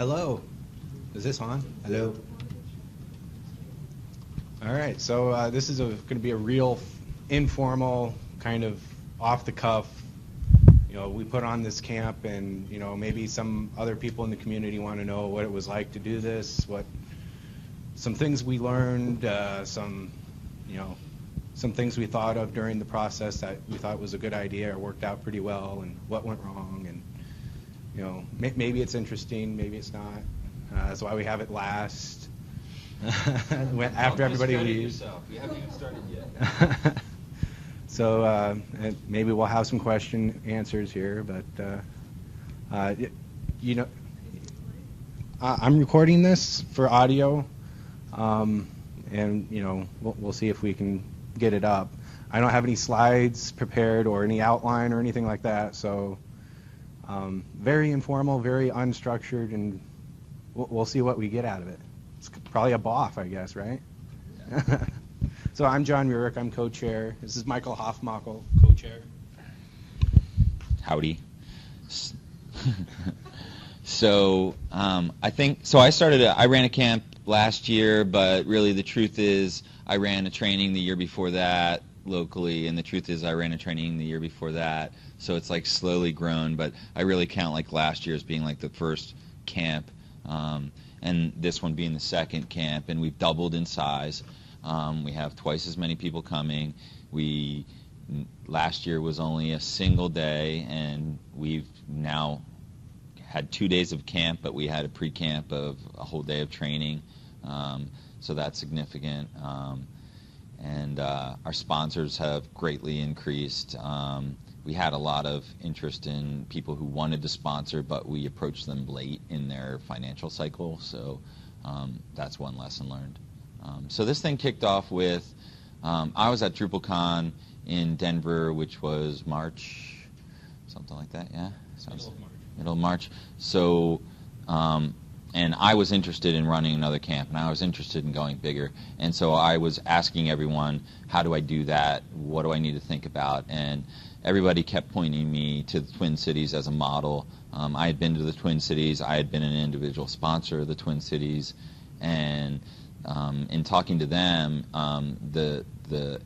Hello. Is this on? Hello. All right. So this is going to be a real informal, kind of off the cuff. You know, we put on this camp, and you know, maybe some other people in the community want to know what it was like to do this, some things we learned, some things we thought of during the process that we thought was a good idea or worked out pretty well, and what went wrong, and you know, maybe it's interesting, maybe it's not. That's why we have it last. After everybody leaves. Yourself. We haven't even started yet. So maybe we'll have some question answers here, but you know, I'm recording this for audio, and you know, we'll see if we can get it up. I don't have any slides prepared or any outline or anything like that, so very informal, very unstructured, and we'll see what we get out of it. It's probably a BOF, I guess, right? Yeah. So I'm John Murick, I'm co-chair. This is Michael Hoffmackel, co-chair. Howdy. So I ran a camp last year, but really the truth is I ran a training the year before that locally, and the truth is I ran a training the year before that. So it's like slowly grown, but I really count like last year as being like the first camp, and this one being the second camp, and we've doubled in size. We have twice as many people coming. Last year was only a single day, and we've now had 2 days of camp, but we had a pre-camp of a whole day of training, so that's significant. And our sponsors have greatly increased. We had a lot of interest in people who wanted to sponsor, but we approached them late in their financial cycle, so that's one lesson learned. So this thing kicked off with, I was at DrupalCorn in Denver, which was March, something like that, yeah? Middle of March. So, and I was interested in running another camp, and I was interested in going bigger. And so I was asking everyone, how do I do that? What do I need to think about? And everybody kept pointing me to the Twin Cities as a model. I had been to the Twin Cities. I had been an individual sponsor of the Twin Cities, and in talking to them,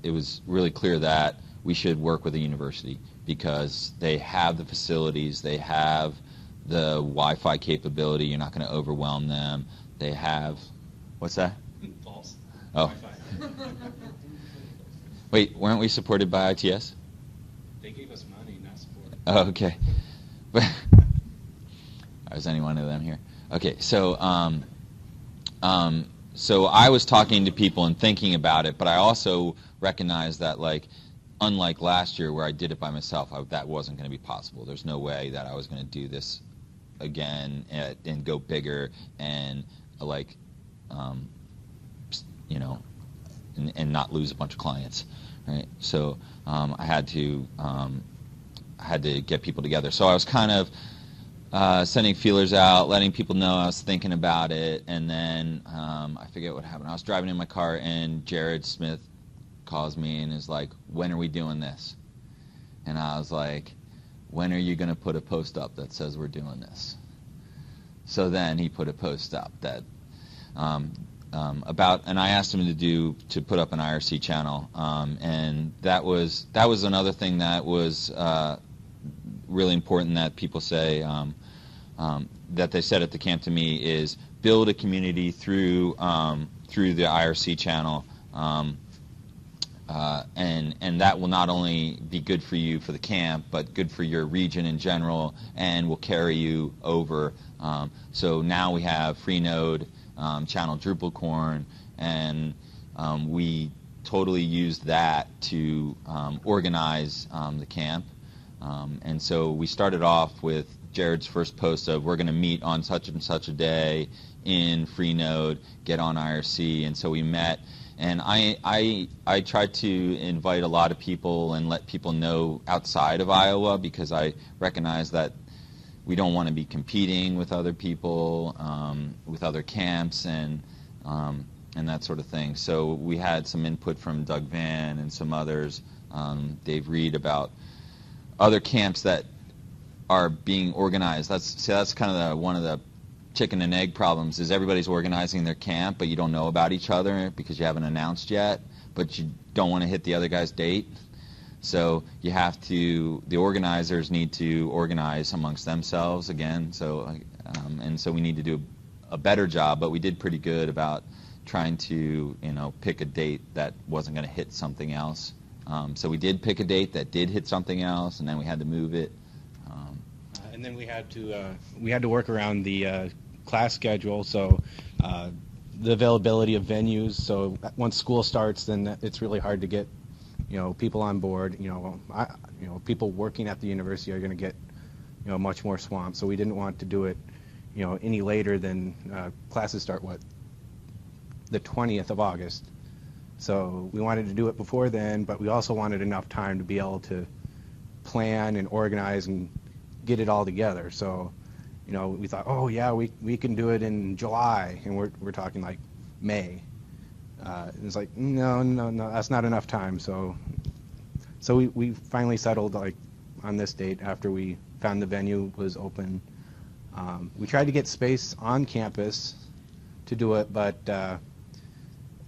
it was really clear that we should work with a university because they have the facilities, they have the Wi-Fi capability. You're not going to overwhelm them. They have, what's that? False. Oh. Wait, weren't we supported by ITS? They gave us money, not support. Oh, okay. Is any one of them here? Okay, so so I was talking to people and thinking about it, but I also recognized that, like, unlike last year where I did it by myself, that wasn't going to be possible. There's no way that I was going to do this again and go bigger and, like, you know, and not lose a bunch of clients, right? So I had to get people together. So I was kind of sending feelers out, letting people know I was thinking about it, and then I forget what happened. I was driving in my car, and Jared Smith calls me and is like, when are we doing this? And I was like, when are you going to put a post up that says we're doing this? So then he put a post up that and I asked him to put up an IRC channel, and that was another thing that was really important that people say, that they said at the camp to me, is build a community through the IRC channel, and that will not only be good for you for the camp, but good for your region in general, and will carry you over. So now we have Freenode, channel DrupalCorn, and we totally used that to organize the camp. And so we started off with Jared's first post of, we're going to meet on such and such a day in Freenode, get on IRC. And so we met, and I tried to invite a lot of people and let people know outside of Iowa, because I recognize that we don't want to be competing with other people, with other camps, and that sort of thing. So we had some input from Doug Van and some others, Dave Reed, about other camps that are being organized. That's kind of one of the chicken and egg problems is everybody's organizing their camp, but you don't know about each other because you haven't announced yet, but you don't want to hit the other guy's date. So you have to, the organizers need to organize amongst themselves again. So and so we need to do a better job, but we did pretty good about trying to, pick a date that wasn't going to hit something else. So we did pick a date that did hit something else, and then we had to move it. And then we had to work around the class schedule, so the availability of venues. So once school starts, then it's really hard to get people on board. People working at the university are going to get much more swamped. So we didn't want to do it any later than classes start the 20th of August. So we wanted to do it before then, but we also wanted enough time to be able to plan and organize and get it all together. So, we thought, oh yeah, we can do it in July, and we're talking like May. And it's like, no, that's not enough time. So we finally settled on this date after we found the venue was open. We tried to get space on campus to do it, but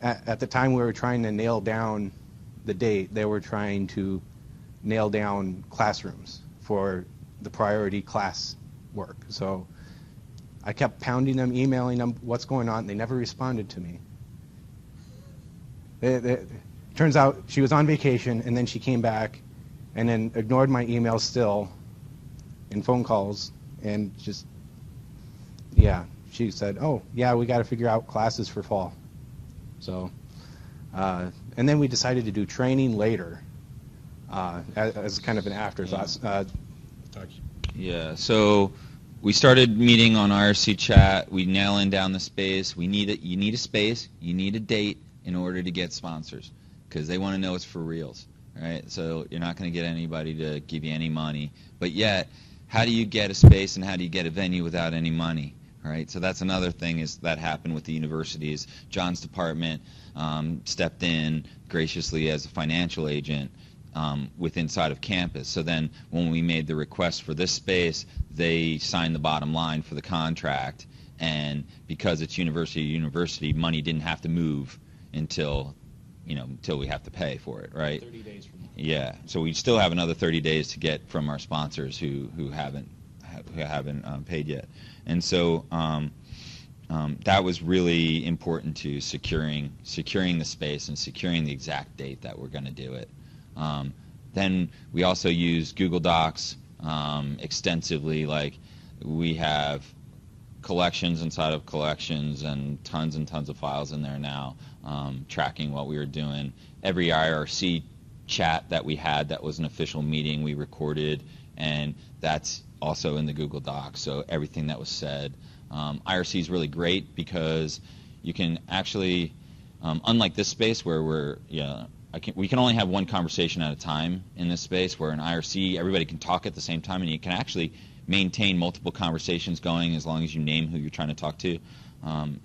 at the time we were trying to nail down the date, they were trying to nail down classrooms for the priority class work. So I kept pounding them, emailing them, what's going on? They never responded to me. Turns out she was on vacation, and then she came back and then ignored my emails still and phone calls, and just, she said, oh, yeah, we got to figure out classes for fall. So, and then we decided to do training later as kind of an afterthought. Yeah, so we started meeting on IRC chat. We nailing down the space. You need a space. You need a date in order to get sponsors, because they want to know it's for reals, right? So you're not going to get anybody to give you any money. But yet, how do you get a space and how do you get a venue without any money? Right, so that's another thing that happened with the universities. John's department stepped in graciously as a financial agent inside of campus. So then when we made the request for this space, they signed the bottom line for the contract. And because it's university, money didn't have to move until we have to pay for it, right? 30 days from now. Yeah, so we still have another 30 days to get from our sponsors who haven't paid yet. And so that was really important to securing the space and securing the exact date that we're going to do it. Then we also use Google Docs extensively. Like, we have collections inside of collections and tons of files in there now, tracking what we were doing. Every IRC chat that we had that was an official meeting we recorded, and that's also in the Google Docs, so everything that was said. IRC is really great because you can actually, unlike this space where we can only have one conversation at a time in this space, where in IRC everybody can talk at the same time, and you can actually maintain multiple conversations going as long as you name who you're trying to talk to.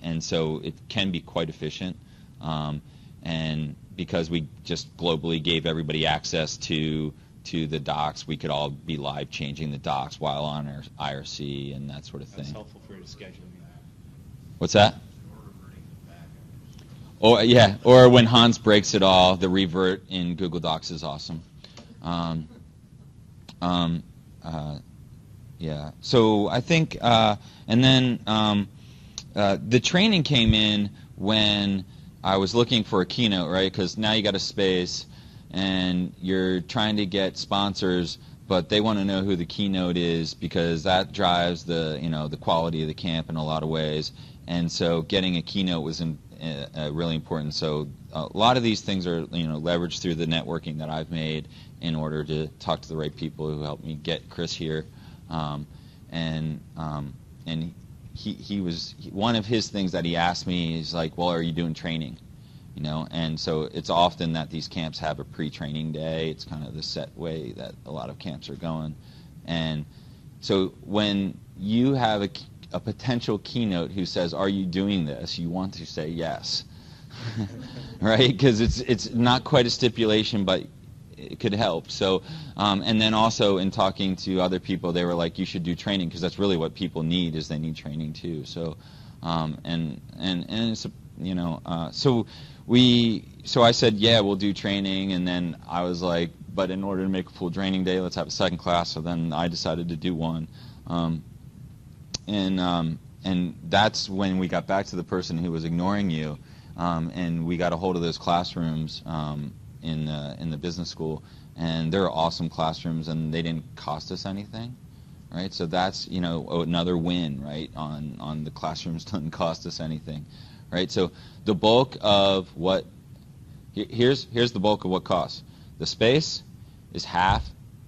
And so it can be quite efficient. And because we just globally gave everybody access to the docs, we could all be live changing the docs while on our IRC and that sort of thing. That's helpful for scheduling that. What's that? Or yeah, or when Hans breaks it all, the revert in Google Docs is awesome. Yeah. So I think, and then the training came in when I was looking for a keynote, right? Because now you got a space, and you're trying to get sponsors, but they want to know who the keynote is, because that drives the the quality of the camp in a lot of ways. And so getting a keynote was really important. So a lot of these things are leveraged through the networking that I've made in order to talk to the right people who helped me get Chris here. And he was, one of his things that he asked me is like, well, are you doing training? And so it's often that these camps have a pre-training day. It's kind of the set way that a lot of camps are going. And so when you have a potential keynote who says, are you doing this, you want to say yes. Right? Because it's not quite a stipulation, but it could help. So, and then also in talking to other people, they were like, you should do training, because that's really what people need, is they need training too. So, and it's, you know, so I said, yeah, we'll do training, and then I was like, but in order to make a full training day, let's have a second class. So then I decided to do one, and that's when we got back to the person who was ignoring you, and we got a hold of those classrooms in the business school, and they're awesome classrooms, and they didn't cost us anything, right? So that's, you know, another win, right? On the classrooms doesn't cost us anything, right? So the bulk of what here's the bulk of what costs. The space is half,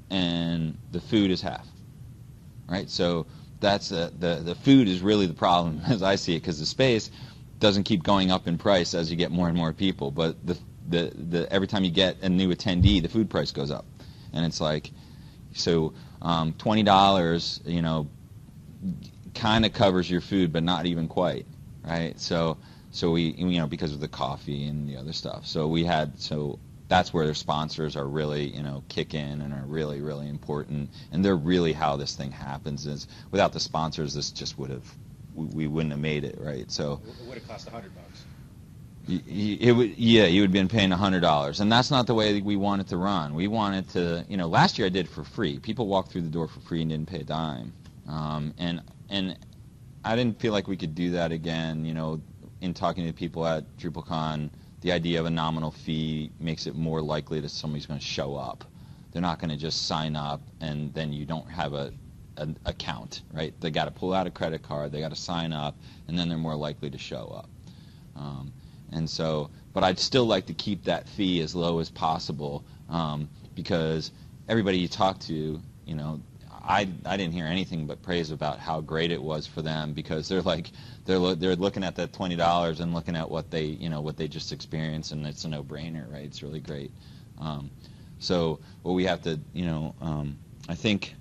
and the food is half, right? So that's the food is really the problem, as I see it, because the space doesn't keep going up in price as you get more and more people, but the every time you get a new attendee, the food price goes up, and it's like, so $20, you know, kind of covers your food, but not even quite, right? So we, you know, because of the coffee and the other stuff. So that's where their sponsors are really, you know, kick in and are really, really important. And they're really how this thing happens. Is without the sponsors, this just we wouldn't have made it, right? So it would have cost $100. You would have been paying $100, and that's not the way we wanted to run. We wanted to, you know, last year I did it for free. People walked through the door for free and didn't pay a dime, and I didn't feel like we could do that again. You know, in talking to people at DrupalCon, the idea of a nominal fee makes it more likely that somebody's going to show up. They're not going to just sign up and then you don't have an account, right? They got to pull out a credit card, they got to sign up, and then they're more likely to show up. And so, but I'd still like to keep that fee as low as possible, because everybody you talk to, you know, I didn't hear anything but praise about how great it was for them, because they're like they're looking at that $20 and looking at what they just experienced, and it's a no-brainer, right? It's really great. So what we have to, you know, I think,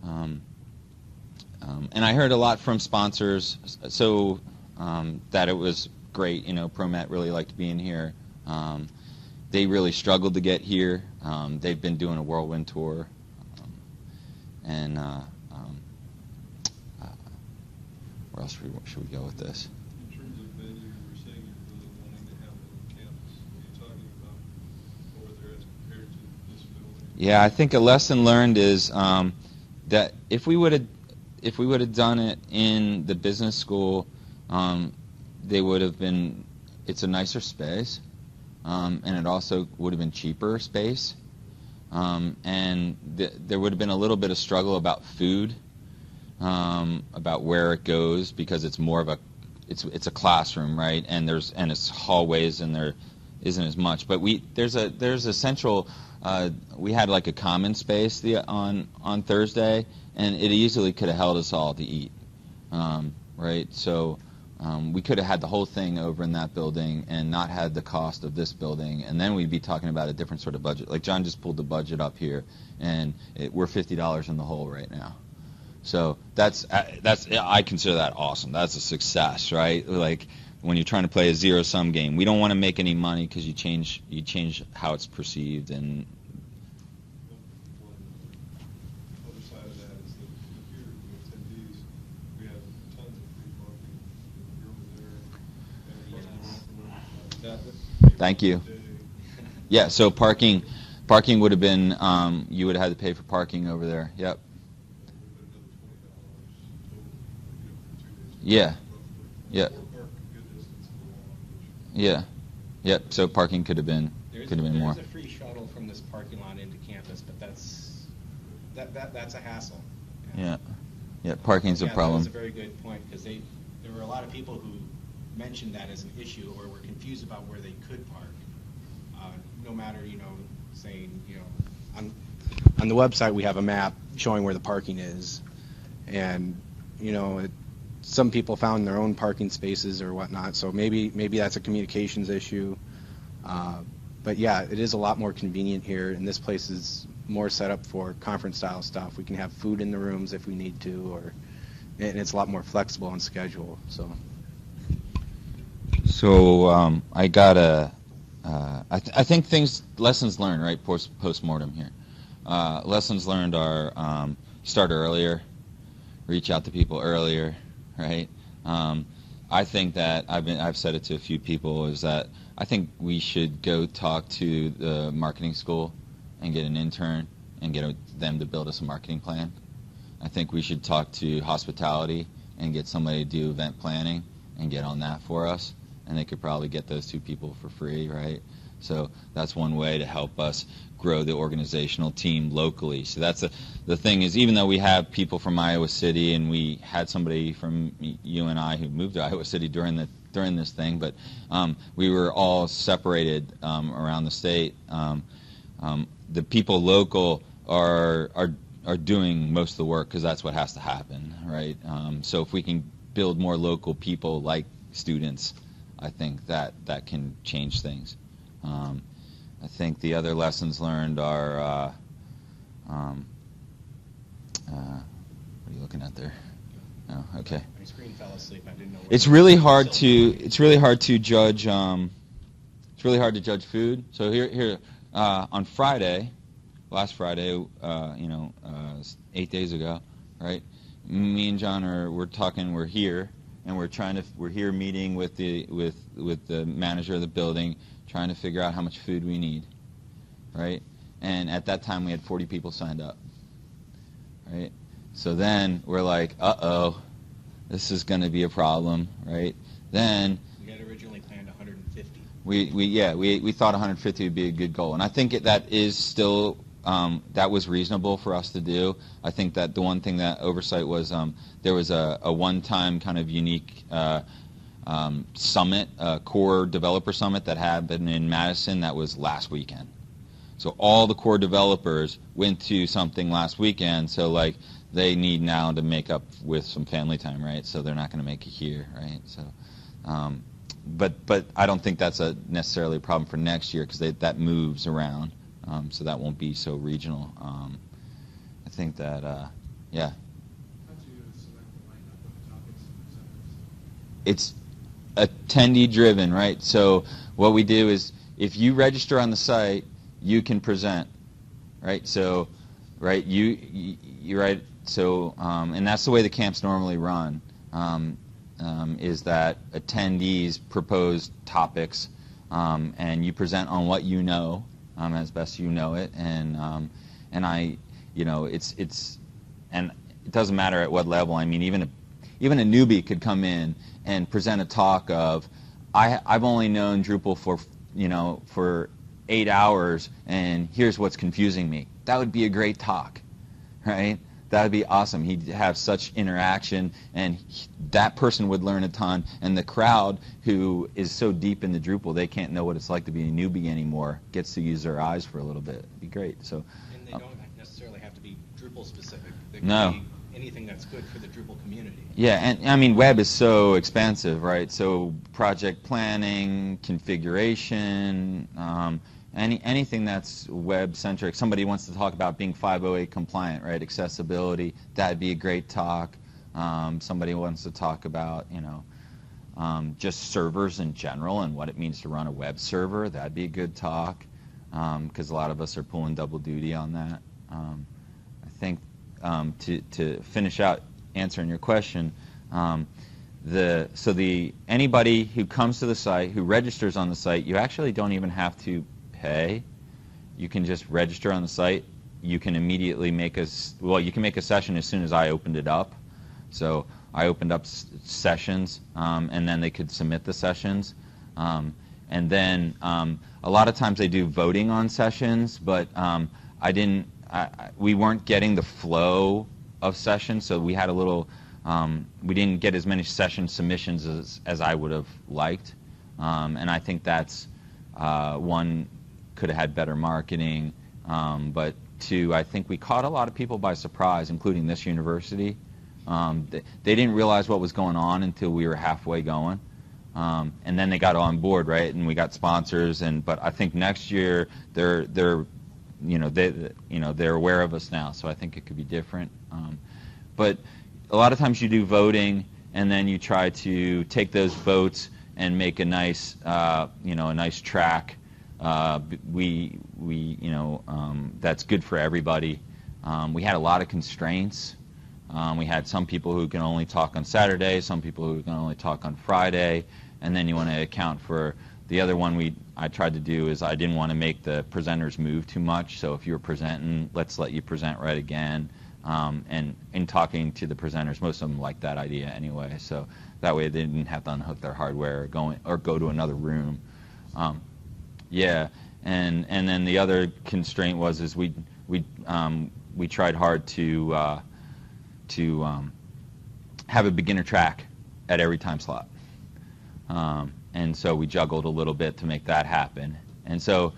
and I heard a lot from sponsors, so that it was great. You know, ProMet really liked being here. They really struggled to get here. They've been doing a whirlwind tour. And where else should we go with this? In terms of venue, you were saying you're really wanting to have it on campus. What are you talking about over there as compared to this building? Yeah, I think a lesson learned is that if we would have done it in the business school, they would have been. It's a nicer space, and it also would have been cheaper space. And there would have been a little bit of struggle about food, about where it goes, because it's more of it's a classroom, right? And it's hallways, and there isn't as much. But there's a central. We had like a common space on Thursday, and it easily could have held us all to eat, right? So. We could have had the whole thing over in that building and not had the cost of this building, and then we'd be talking about a different sort of budget. Like John just pulled the budget up here, and we're $50 in the hole right now. So that's I consider that awesome. That's a success, right? Like when you're trying to play a zero-sum game, we don't want to make any money because you change how it's perceived. And Other side of that is that here with attendees, we have tons of free parking. Thank you. Yeah, so parking would have been, you would have had to pay for parking over there. Yep. Yeah. Yeah. Yeah. Yep. So parking could have been more. There's a free shuttle from this parking lot into campus, but that's a hassle. Yeah. Yeah. Parking's a problem. That's a very good point, because there were a lot of people who mentioned that as an issue, or were confused about where they could park. No matter, you know, saying, you know, on the website we have a map showing where the parking is, and you know, some people found their own parking spaces or whatnot. So maybe that's a communications issue. But yeah, it is a lot more convenient here, and this place is more set up for conference style stuff. We can have food in the rooms if we need to, and it's a lot more flexible on schedule. So I got I think lessons learned, right, post-mortem here. Lessons learned are start earlier, reach out to people earlier, right? I think that I've said it to a few people, is that I think we should go talk to the marketing school and get an intern and get them to build us a marketing plan. I think we should talk to hospitality and get somebody to do event planning and get on that for us, and they could probably get those two people for free, right? So that's one way to help us grow the organizational team locally. So that's the thing is, even though we have people from Iowa City, and we had somebody from you and I who moved to Iowa City during this thing, but we were all separated around the state. The people local are doing most of the work, because that's what has to happen, right? So if we can build more local people like students, I think that can change things. I think the other lessons learned are, what are you looking at there? Oh, okay. My screen fell asleep. I didn't know. It's really hard to judge. It's really hard to judge food. So here on Friday, last Friday, 8 days ago, right? Me and John we're talking. We're here, and we're here meeting with the manager of the building, trying to figure out how much food we need, right? And at that time, we had 40 people signed up, right? So then we're like, uh-oh, this is going to be a problem, right? Then we had originally planned 150. We thought 150 would be a good goal, and I think that is still that was reasonable for us to do. I think that the one thing that oversight was there was a one-time kind of unique summit, core developer summit that happened in Madison. That was last weekend. So all the core developers went to something last weekend. So like they need now to make up with some family time, right? So they're not going to make it here, right? So, but I don't think that's necessarily a problem for next year, because that moves around. So that won't be so regional. I think that, yeah. How do you select the lineup of topics and It's attendee driven, right? So what we do is, if you register on the site, you can present, right? So, right, you right. So, and that's the way the camps normally run. Is that attendees propose topics, and you present on what you know, as best you know it, and I, it's and it doesn't matter at what level. I mean, even a newbie could come in and present a talk of, I've only known Drupal for 8 hours, and here's what's confusing me. That would be a great talk, right? That would be awesome. He'd have such interaction, and that person would learn a ton. And the crowd, who is so deep into Drupal, they can't know what it's like to be a newbie anymore, gets to use their eyes for a little bit. It'd be great. So, and they don't necessarily have to be Drupal specific. They no. can be anything that's good for the Drupal community. Yeah, and I mean, web is so expansive, right? So project planning, configuration, anything that's web-centric. Somebody wants to talk about being 508 compliant, right? Accessibility, that'd be a great talk. Somebody wants to talk about, just servers in general and what it means to run a web server. That'd be a good talk, because a lot of us are pulling double duty on that. I think to finish out answering your question, anybody who comes to the site, who registers on the site, you actually don't even have to pay. You can just register on the site. You can immediately you can make a session as soon as I opened it up. So I opened up sessions, and then they could submit the sessions. And then a lot of times they do voting on sessions, but we weren't getting the flow of sessions, so we had we didn't get as many session submissions as I would have liked. And I think that's one, could have had better marketing, but two, I think we caught a lot of people by surprise, including this university. They didn't realize what was going on until we were halfway going, and then they got on board, right? And we got sponsors, but I think next year they're aware of us now, so I think it could be different. But a lot of times you do voting, and then you try to take those votes and make a nice, a nice track That's good for everybody. We had a lot of constraints. We had some people who can only talk on Saturday, some people who can only talk on Friday, and then you want to account for the other one I tried to do is I didn't want to make the presenters move too much. So if you were presenting, let's let you present right again. And in talking to the presenters, most of them liked that idea anyway. So that way they didn't have to unhook their hardware or go to another room. Yeah, and then the other constraint was we tried hard to have a beginner track at every time slot. And so we juggled a little bit to make that happen. And so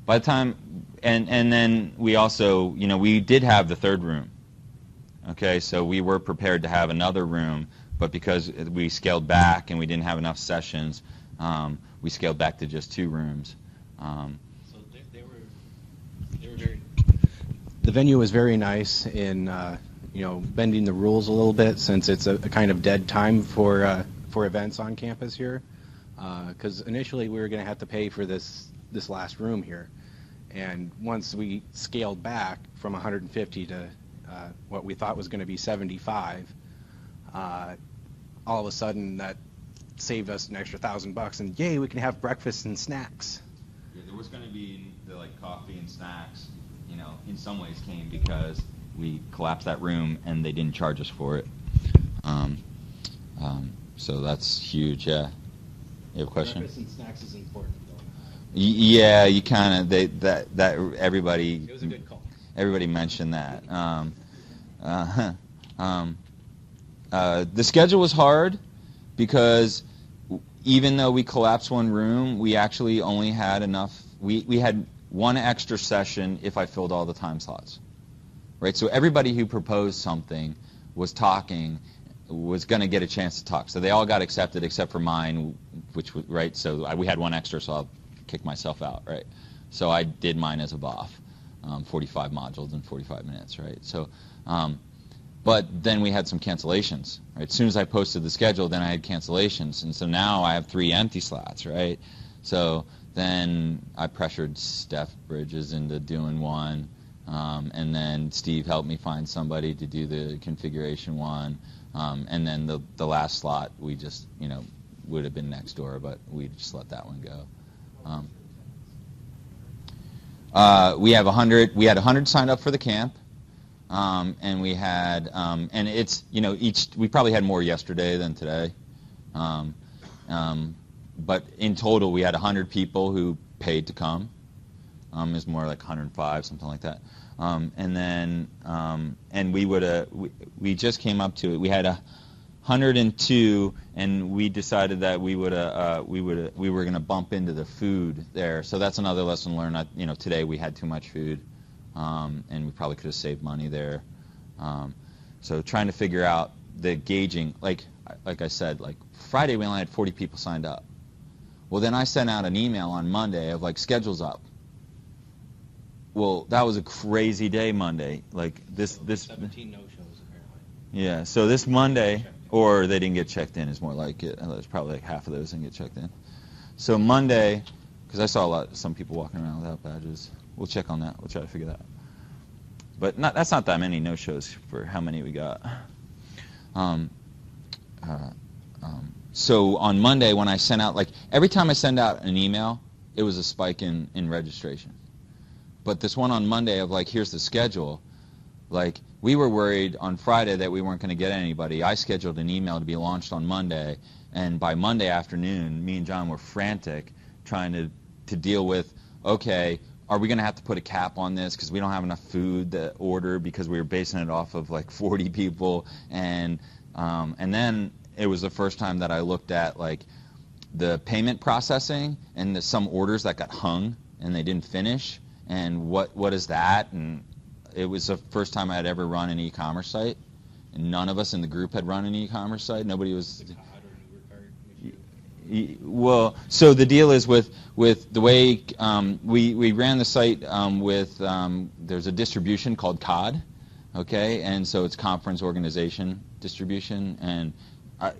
by the time, and then we also, we did have the third room. Okay, so we were prepared to have another room, but because we scaled back and we didn't have enough sessions, we scaled back to just 2 rooms. So they were very. The venue was very nice in bending the rules a little bit, since it's a kind of dead time for events on campus here. Because initially we were going to have to pay for this last room here, and once we scaled back from 150 to what we thought was going to be 75, all of a sudden that saved us an extra $1,000, and yay, we can have breakfast and snacks. Yeah, there was going to be the coffee and snacks. In some ways came because we collapsed that room and they didn't charge us for it. So that's huge. Yeah. You have a question? Breakfast and snacks is important, though. Yeah, you kind of that everybody. It was a good call. Everybody mentioned that. The schedule was hard because even though we collapsed one room, we actually only had enough. We had one extra session if I filled all the time slots, right? So everybody who proposed something was going to get a chance to talk. So they all got accepted except for mine, which was, right? So we had one extra, so I'll kick myself out, right? So I did mine as a BOF, 45 modules in 45 minutes, right? So, but then we had some cancellations, right? As soon as I posted the schedule, then I had cancellations. And so now I have 3 empty slots, right? So then I pressured Steph Bridges into doing one. And then Steve helped me find somebody to do the configuration one. And then the last slot, we just, would have been next door, but we just let that one go. We have 100. We had 100 signed up for the camp, and we had, and it's, we probably had more yesterday than today. But in total, we had 100 people who paid to come. It's more like 105, something like that. And then, and we just came up to it. We had 102, and we decided that we were going to bump into the food there. So that's another lesson learned. Today we had too much food, and we probably could have saved money there. So trying to figure out the gauging, like I said, Friday we only had 40 people signed up. Well, then I sent out an email on Monday of schedules up. Well, that was a crazy day Monday. 17 no-shows apparently. Yeah, so this Monday, or they didn't get checked in is more like it. There's probably half of those didn't get checked in. So Monday, because I saw some people walking around without badges. We'll check on that. We'll try to figure that out. But that's not that many no-shows for how many we got. So on Monday when I sent out, every time I send out an email, it was a spike in registration. But this one on Monday of here's the schedule, we were worried on Friday that we weren't going to get anybody. I scheduled an email to be launched on Monday, and by Monday afternoon, me and John were frantic trying to deal with, okay, are we going to have to put a cap on this because we don't have enough food to order because we were basing it off of 40 people, and then it was the first time that I looked at the payment processing and some orders that got hung and they didn't finish. And what is that? And it was the first time I had ever run an e-commerce site, and none of us in the group had run an e-commerce site. Nobody was. Well, so the deal is with the way we ran the site with there's a distribution called COD, okay, and so it's conference organization distribution, and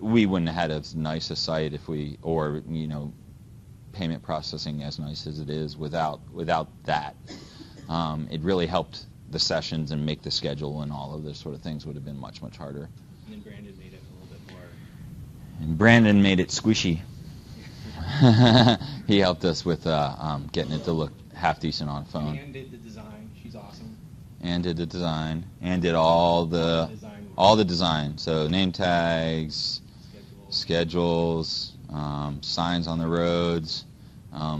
we wouldn't have had as nice a site if we, or payment processing as nice as it is without that. It really helped the sessions and make the schedule and all of those sort of things would have been much, much harder. And then Brandon made it a little bit more. And Brandon made it squishy. He helped us with getting it to look half decent on phone. Ann did the design. She's awesome. Ann did the design. Ann did all the design. So name tags, schedules, signs on the roads,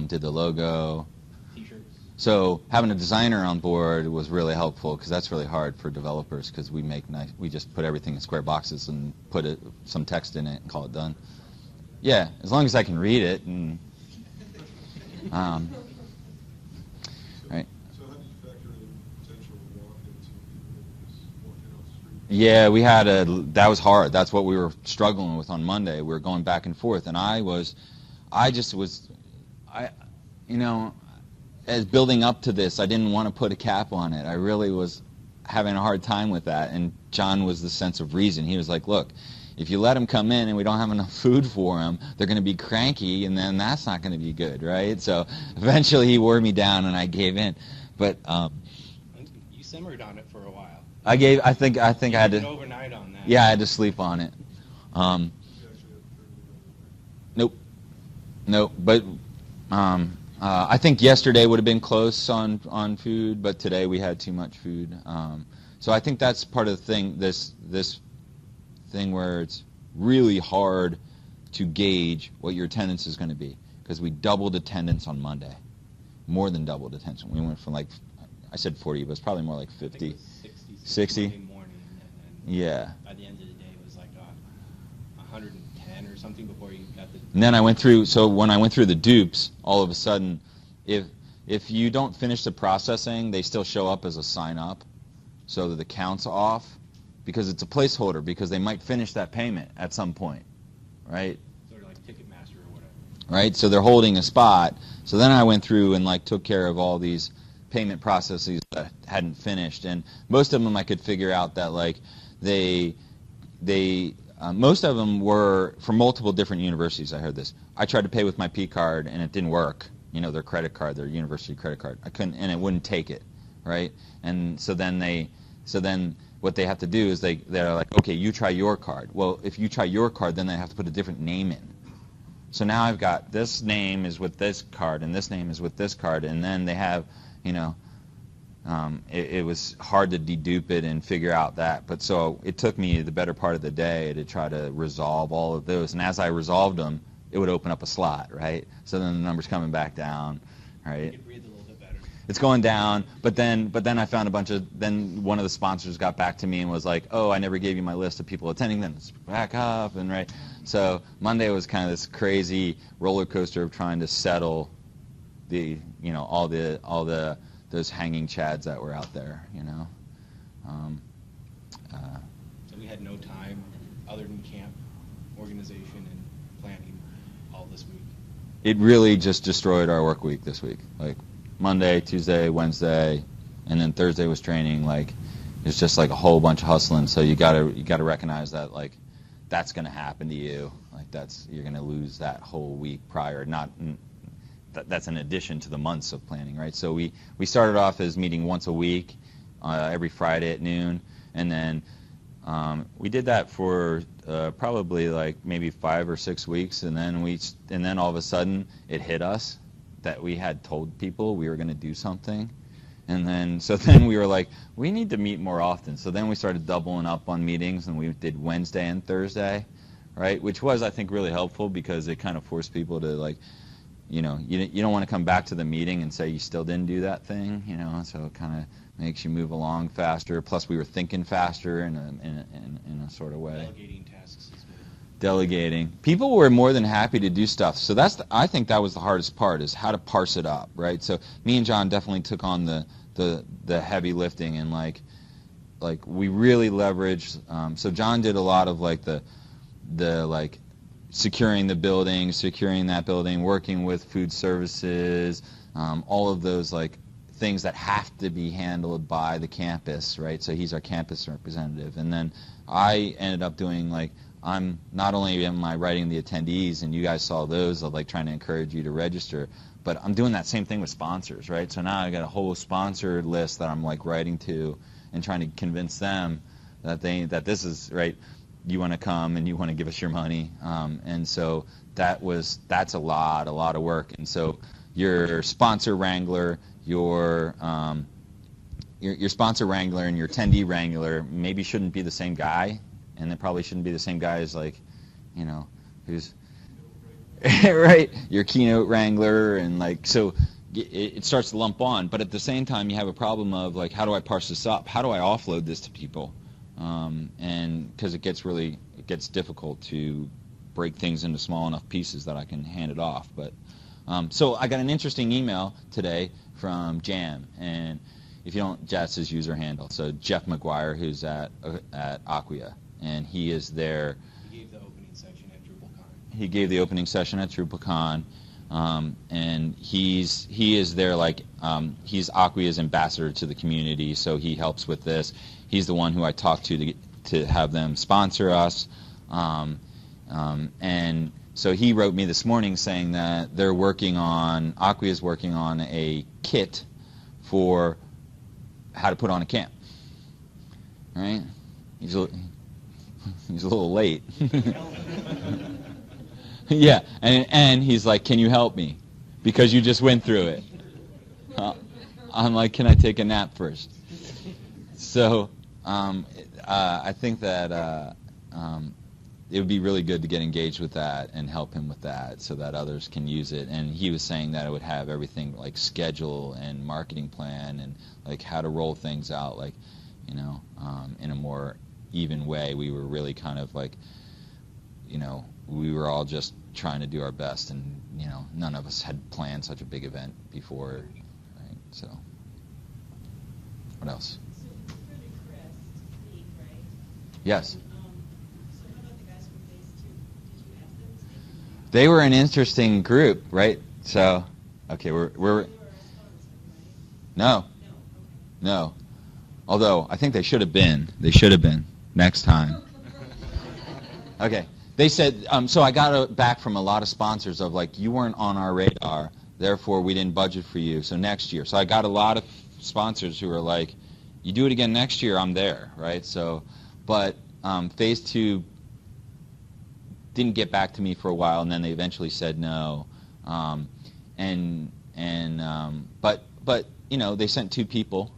did the logo. T-shirts. So having a designer on board was really helpful because that's really hard for developers because we just put everything in square boxes and put some text in it and call it done. Yeah, as long as I can read it and right. So how do you factor in potential walk-ins from people that just walking off the street? Yeah, that was hard. That's what we were struggling with on Monday. We were going back and forth, and as building up to this, I didn't want to put a cap on it. I really was having a hard time with that, and John was the sense of reason. He was like, look, if you let them come in and we don't have enough food for them, they're going to be cranky, and then that's not going to be good, right? So eventually he wore me down, and I gave in. But you simmered on it for a while. I think I had to overnight on that. Yeah, I had to sleep on it. Nope. But I think yesterday would have been close on food, but today we had too much food. So I think that's part of the thing. This thing where it's really hard to gauge what your attendance is going to be because we doubled attendance on Monday, more than doubled attendance. We went from I said 40, but it's probably more like 50. I think it was 60? Monday morning, and then Yeah. by the end of the day it was like 110 or something before you got the... And then when I went through the dupes, all of a sudden, if you don't finish the processing, they still show up as a sign up so that the count's off. Because it's a placeholder, because they might finish that payment at some point, right? Sort of like Ticketmaster or whatever. Right, so they're holding a spot. So then I went through and took care of all these payment processes that hadn't finished, and most of them I could figure out that most of them were from multiple different universities. I heard this. I tried to pay with my P card and it didn't work. Their credit card, their university credit card. I couldn't, and it wouldn't take it, right? And so then what they have to do is they're like, okay, you try your card. Well, if you try your card, then they have to put a different name in. So now I've got this name is with this card, and this name is with this card, and then they have, it was hard to dedupe it and figure out that. But so it took me the better part of the day to try to resolve all of those. And as I resolved them, it would open up a slot, right? So then the number's coming back down, right? You could breathe a little bit better. It's going down, but then I found then one of the sponsors got back to me and was like, oh, I never gave you my list of people attending, then it's back up, and right. So Monday was kind of this crazy roller coaster of trying to settle all those hanging chads that were out there, So we had no time other than camp, organization, and planning all this week. It really just destroyed our work week this week. Monday, Tuesday, Wednesday, and then Thursday was training. It's just a whole bunch of hustling. So you gotta recognize that that's gonna happen to you. You're gonna lose that whole week prior. That's in addition to the months of planning, right? So we started off as meeting once a week, every Friday at noon, and then we did that for probably maybe 5 or 6 weeks, and then all of a sudden it hit us that we had told people we were going to do something, and then we were like, we need to meet more often. So then we started doubling up on meetings, and we did Wednesday and Thursday, right? Which was, I think, really helpful because it kind of forced people to you don't want to come back to the meeting and say you still didn't do that thing, So it kind of makes you move along faster. Plus, we were thinking faster in a sort of way. Delegating tasks is good. Delegating. People were more than happy to do stuff. So I think that was the hardest part, is how to parse it up, right? So me and John definitely took on the heavy lifting, and we really leveraged. So John did a lot of the securing the building, securing that building, working with food services, all of those things that have to be handled by the campus, right? So he's our campus representative. And then I ended up doing I'm not only am I writing the attendees, and you guys saw those of like trying to encourage you to register, but I'm doing that same thing with sponsors, right? So now I got a whole sponsor list that I'm like writing to and trying to convince them that this is right. You want to come and you want to give us your money, and so that's a lot of work. And so your sponsor wrangler, your sponsor wrangler and your attendee wrangler maybe shouldn't be the same guy, and it probably shouldn't be the same guy as like, who's right, your keynote wrangler, and like so it starts to lump on. But at the same time, you have a problem of like, how do I parse this up? How do I offload this to people? And because it gets difficult to break things into small enough pieces that I can hand it off. But so I got an interesting email today from Jam, and if you don't, that's his user handle. So Jeff McGuire, who's at Acquia, and he is there. He gave the opening session at DrupalCorn. He gave the opening session at DrupalCorn, and he is there like he's Acquia's ambassador to the community, so he helps with this. He's the one who I talked to have them sponsor us, and so he wrote me this morning saying that Acquia's working on a kit for how to put on a camp. Right? He's a little late. Yeah, and he's like, "Can you help me? Because you just went through it." I'm like, "Can I take a nap first?" So I think that it would be really good to get engaged with that and help him with that so that others can use it. And he was saying that it would have everything like schedule and marketing plan and like how to roll things out, like, in a more even way. We were really kind of like, we were all just trying to do our best, and none of us had planned such a big event before, right? So what else? So for the crest speak, right? Yes. So how about the guys from phase 2? Did you ask them to speak? They were an interesting group, right? So, okay, we're They were a sponsor, right? no, No. Okay. no. Although I think they should have been. They should have been next time. Okay. They said, so I got back from a lot of sponsors of like, you weren't on our radar, therefore we didn't budget for you, so next year. So I got a lot of sponsors who are like, you do it again next year, I'm there, right? So, but phase 2 didn't get back to me for a while, and then they eventually said no. But they sent 2 people.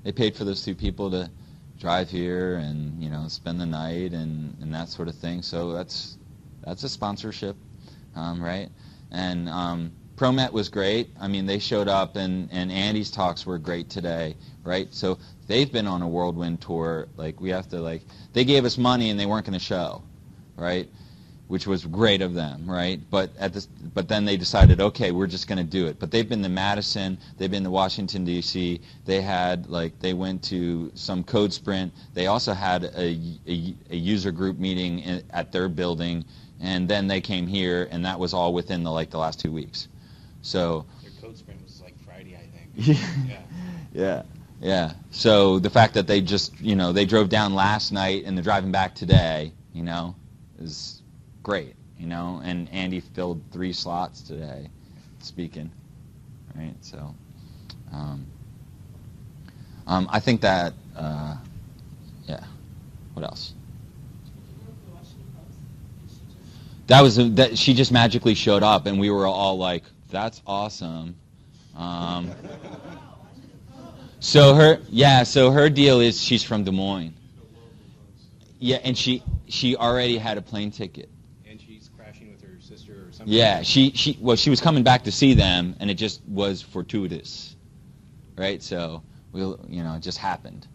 They paid for those 2 people to drive here and spend the night and that sort of thing. So that's a sponsorship, right? And ProMet was great. I mean, they showed up, and Andy's talks were great today, right? So they've been on a whirlwind tour. Like, we have to they gave us money and they weren't going to show, right? Which was great of them, right? But then they decided, okay, we're just going to do it. But they've been to Madison, they've been to Washington D.C. They went to some code sprint. They also had a user group meeting at their building, and then they came here, and that was all within the last 2 weeks. So Their code sprint was like Friday, I think. Yeah. yeah. So the fact that they just they drove down last night and they're driving back today, is great, and Andy filled 3 slots today speaking, right? So I think that yeah. What else? She just magically showed up, and we were all like, that's awesome. So her deal is she's from Des Moines. Yeah, and she already had a plane ticket. And she's crashing with her sister or something. Yeah, she was coming back to see them, and it just was fortuitous, right? So it just happened.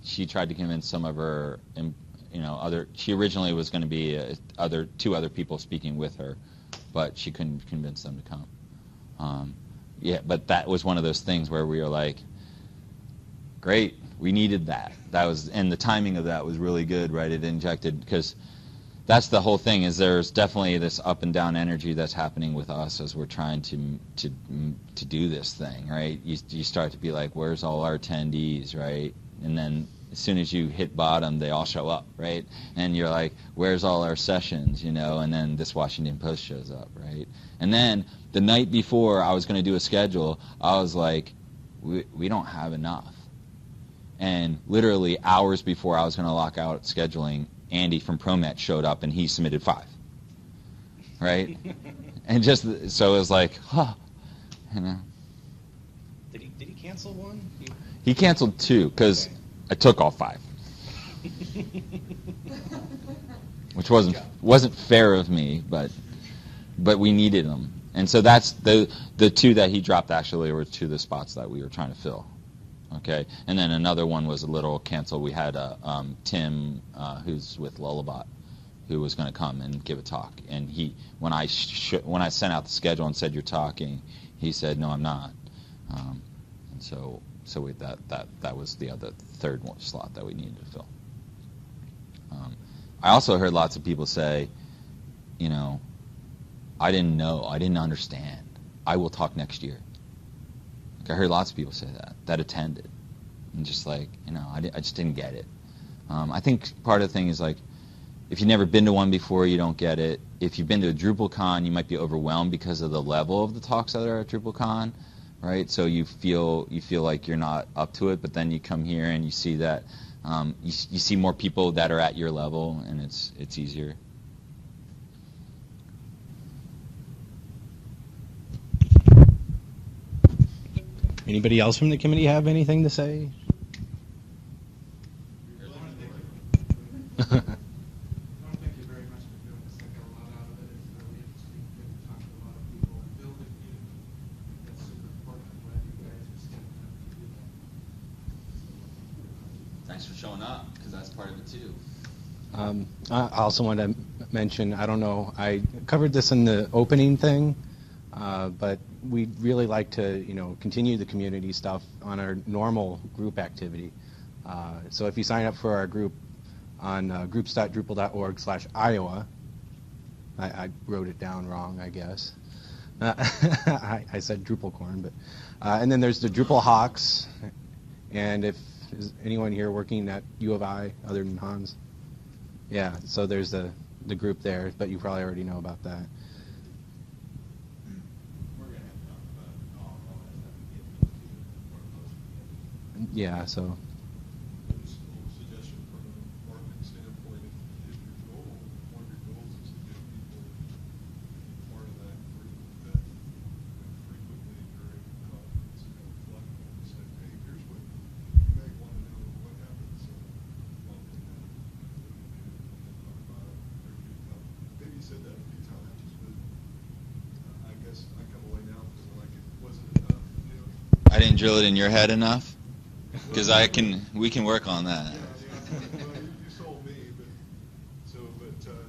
She tried to convince some of her, she originally was going to be 2 other people speaking with her, but she couldn't convince them to come. But that was one of those things where we were like, great, we needed that. And the timing of that was really good, right? It injected, because that's the whole thing, is there's definitely this up and down energy that's happening with us as we're trying to do this thing, right? You start to be like, where's all our attendees, right? And then as soon as you hit bottom, they all show up, right? And you're like, where's all our sessions, you know? And then this Washington Post shows up, right? And then the night before I was going to do a schedule, I was like, we don't have enough. And literally hours before I was going to lock out scheduling, Andy from ProMet showed up and he submitted 5, right? And just so it was like, huh, you know. Did he cancel one? He canceled 2 because I took all 5, which wasn't fair of me, but we needed them, and so that's the 2 that he dropped actually were 2 of the spots that we were trying to fill. Okay, and then another one was a little cancel. We had Tim, who's with Lullabot, who was going to come and give a talk, and when I sent out the schedule and said you're talking, he said no, I'm not, and so that was the other third slot that we needed to fill. I also heard lots of people say, you know, I didn't know, I didn't understand. I will talk next year. Like I heard lots of people say that attended, and just like, you know, I just didn't get it. I think part of the thing is like, if you've never been to one before, you don't get it. If you've been to a DrupalCon, you might be overwhelmed because of the level of the talks that are at DrupalCon, right? So you feel like you're not up to it, but then you come here and you see that you see more people that are at your level, and it's easier. Anybody else from the committee have anything to say? I want to thank you very much for doing this. I got a lot out of it. It's really interesting to talk to a lot of people and build a community. That's super important. I'm glad you guys are stepping up to do that. Thanks for showing up, because that's part of it too. I also want to mention, I don't know, I covered this in the opening thing, but we'd really like to, you know, continue the community stuff on our normal group activity. So if you sign up for our group on groups.drupal.org/Iowa, I wrote it down wrong, I guess. I said DrupalCorn, but and then there's the Drupal Hawks, and if is anyone here working at U of I other than Hans? Yeah, so there's the group there, but you probably already know about that. We're going to have to talk about all that stuff and get those two more close together. Yeah, so Just a little suggestion from a marketing standpoint, if your goal, one of your goals is to get people part of that group that frequently during the conference reflect and say, hey, here's what you may want to know what happens. So, well, and talk about it. Maybe you said that a few times, but I guess I come away now feeling like it wasn't enough. You know? I didn't drill it in your head enough, because we can work on that. Yeah, well, you sold me, but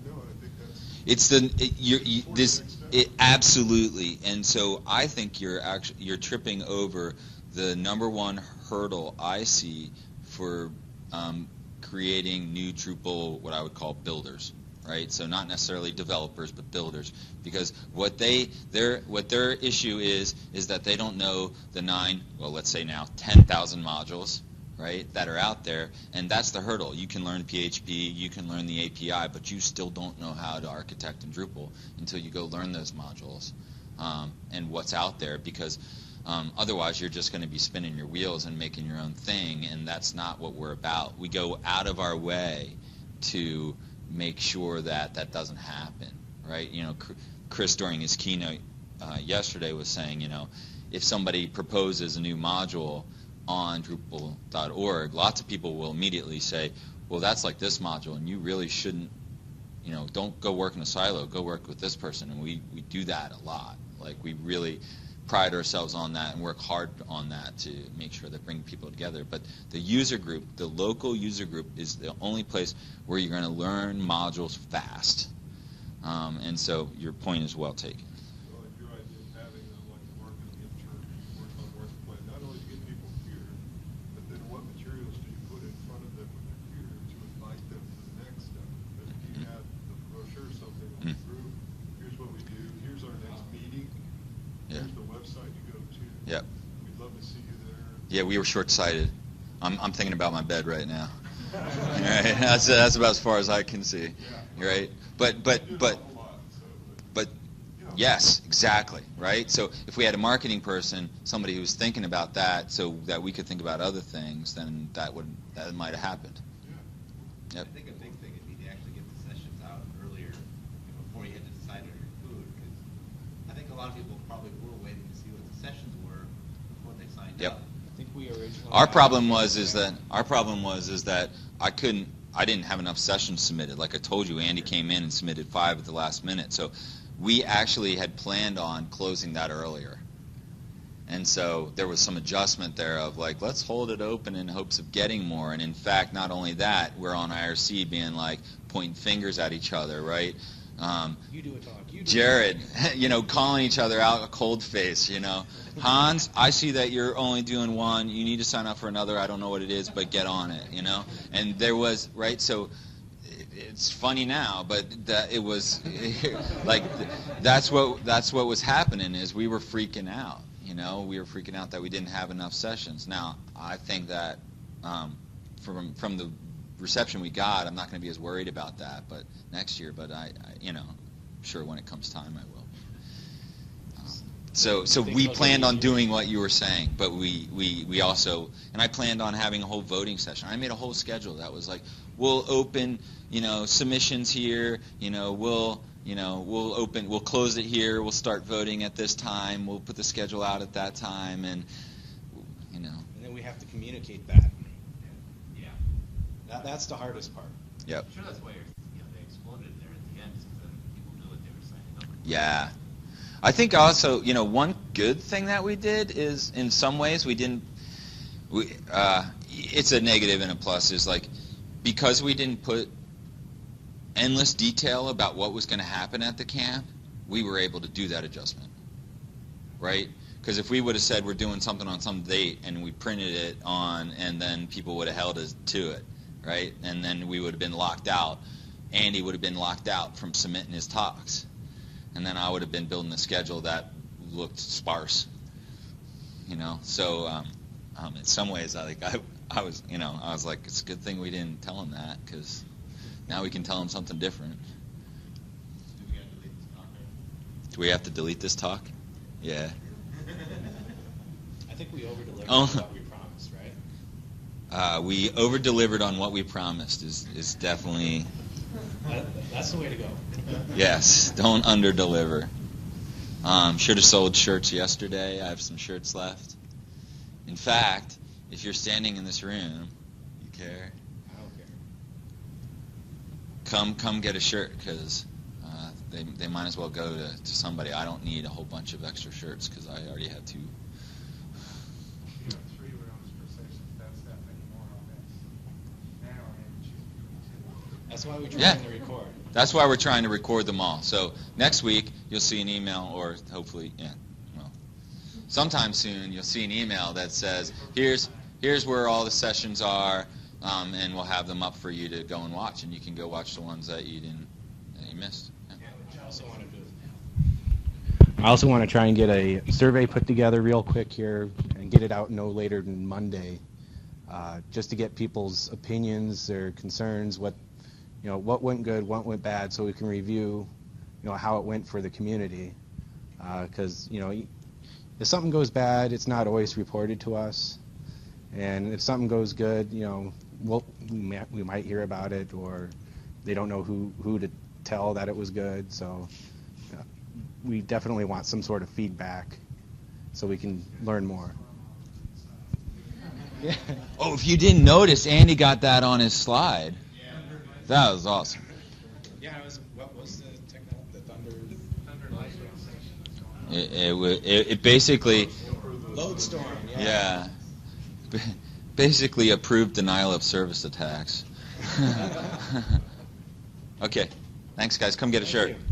no, I think that's. It's absolutely, and so I think you're tripping over the number one hurdle I see for creating new Drupal, what I would call builders, right? So not necessarily developers, but builders, because what their issue is that they don't know the 10,000 modules, right, that are out there, and that's the hurdle. You can learn PHP, you can learn the API, but you still don't know how to architect in Drupal until you go learn those modules and what's out there, because otherwise you're just going to be spinning your wheels and making your own thing, and that's not what we're about. We go out of our way to make sure that that doesn't happen, right? You know, Chris during his keynote yesterday was saying, you know, if somebody proposes a new module on Drupal.org, lots of people will immediately say, well, that's like this module, and you really shouldn't, you know, don't go work in a silo, go work with this person. And we do that a lot. Like, we really pride ourselves on that and work hard on that to make sure that bring people together. But the user group, the local user group, is the only place where you're going to learn modules fast. And so your point is well taken. Well, your idea of having like a marketing intern work on Marketplace, not only to get people here, but then what materials do you put in front of them when they're here to invite them to the next step? But if you have the brochure, something on the group, here's what we do, here's our next meeting, here's the website you go to. Yep. We'd love to see you there. Yeah, we were short-sighted I'm thinking about my bed right now. Right? That's about as far as I can see. Right? But yes, exactly. Right? So if we had a marketing person, somebody who was thinking about that, so that we could think about other things, then that might have happened. Yep. I think a big thing would be to actually get the sessions out earlier, before you had to decide on your food, because I think a lot of people probably were waiting to see what the sessions were before they signed Yep. up. I think we originally. Our problem was that I didn't have enough sessions submitted. Like I told you, Andy came in and submitted 5 at the last minute. So we actually had planned on closing that earlier. And so there was some adjustment there of like, let's hold it open in hopes of getting more. And in fact, not only that, we're on IRC being like pointing fingers at each other, right? You do a talk. You do Jared, calling each other out a cold face, Hans, I see that you're only doing one. You need to sign up for another. I don't know what it is, but get on it, And there was, right, so it's funny now, but it was like that's what was happening is we were freaking out, We were freaking out that we didn't have enough sessions. Now, I think that from the reception we got, I'm not going to be as worried about that, but next year, but I sure when it comes time I will. So we planned on doing what you were saying, but we also, and I planned on having a whole voting session. I made a whole schedule that was like, we'll open, submissions here, we'll close it here, we'll start voting at this time, we'll put the schedule out at that time, and And then we have to communicate that. Yeah. That's the hardest part. Yep. I'm sure that's why they exploded there at the end, because then people knew what they were signing up for. Yeah. I think also, one good thing that we did is, in some ways, it's a negative and a plus, is like, because we didn't put endless detail about what was going to happen at the camp, we were able to do that adjustment, right? Because if we would have said we're doing something on some date and we printed it on, and then people would have held us to it, right? And then we would have been locked out. Andy would have been locked out from submitting his talks. And then I would have been building a schedule that looked sparse, So in some ways, I was like, it's a good thing we didn't tell him that, because now we can tell him something different. Do we have to delete this talk? Do we have to delete this talk? Yeah. I think we over-delivered Oh. on what we promised, right? We over-delivered on what we promised is definitely, That's the way to go. yes, don't under-deliver. Should have sold shirts yesterday. I have some shirts left. In fact, if you're standing in this room, you care, I don't care. come get a shirt, because they might as well go to somebody. I don't need a whole bunch of extra shirts, because I already have 2. You have 3 rooms per session, that's that many more on this. Now I'm choosing 2. That's why we Yeah. try to record. That's why we're trying to record them all. So next week, you'll see an email, or hopefully, sometime soon, you'll see an email that says, here's where all the sessions are, and we'll have them up for you to go and watch, and you can go watch the ones that you missed. Yeah. I also want to try and get a survey put together real quick here and get it out no later than Monday, just to get people's opinions, their concerns, what went good, what went bad, so we can review, how it went for the community. Because, if something goes bad, it's not always reported to us. And if something goes good, we might hear about it, or they don't know who to tell that it was good. So we definitely want some sort of feedback so we can learn more. Yeah. Oh, if you didn't notice, Andy got that on his slide. That was awesome. Yeah, what was the Thunder Lightning session. It basically, Lodestorm? yeah, basically approved denial of service attacks. Okay, thanks guys. Come get a shirt. Thank you.